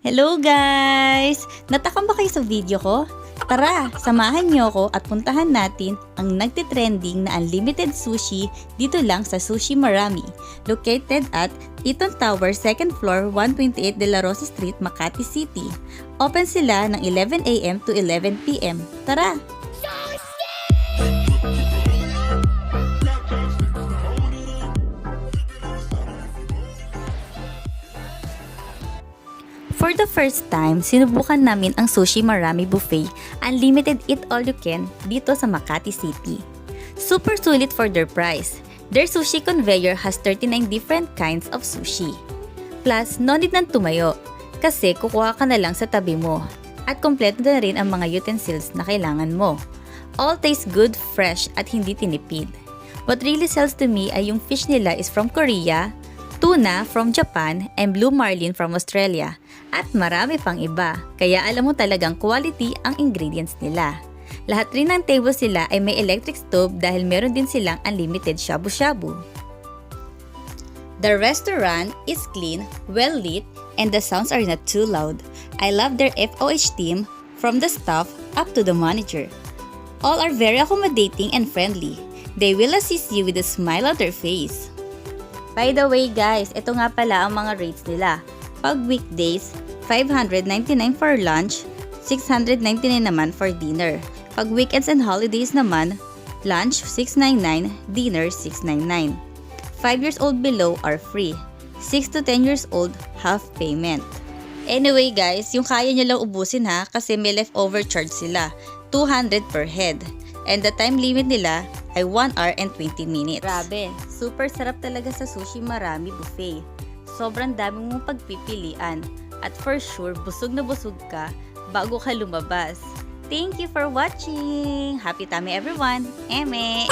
Hello guys! Natakam ba kayo sa video ko? Tara, samahan niyo ako at puntahan natin ang nagtitrending na unlimited sushi dito lang sa Sushi Marami, located at Eaton Tower, 2nd floor, 128 De La Rosa Street, Makati City. Open sila ng 11 AM to 11 PM. Tara! For the first time, sinubukan namin ang Sushi Marami Buffet, unlimited eat all you can dito sa Makati City. Super sulit for their price. Their sushi conveyor has 39 different kinds of sushi. Plus, no need nang tumayo kasi kukuha ka na lang sa tabi mo. At kompleto na rin ang mga utensils na kailangan mo. All taste good, fresh at hindi tinipid. What really sells to me ay yung fish nila is from Korea, tuna from Japan, and blue marlin from Australia. At marami pang iba, kaya alam mo talagang quality ang ingredients nila. Lahat rin ng tables sila ay may electric stove dahil meron din silang unlimited shabu-shabu. The restaurant is clean, well lit, and the sounds are not too loud. I love their FOH team, from the staff up to the manager. All are very accommodating and friendly. They will assist you with a smile on their face. By the way guys, ito nga pala ang mga rates nila. Pag weekdays, 599 for lunch, 699 naman for dinner. Pag weekends and holidays naman, lunch 699, dinner 699. 5 years old below are free. 6 to 10 years old, half payment. Anyway guys, yung kaya nyo lang ubusin ha kasi may leftover charge sila, 200 per head. And the time limit nila ay 1 hour and 20 minutes. Grabe, super sarap talaga sa Sushi Marami Buffet. Sobrang daming mong pagpipilian at for sure busog na busog ka bago ka lumabas. Thank you for watching! Happy tummy everyone! Eme!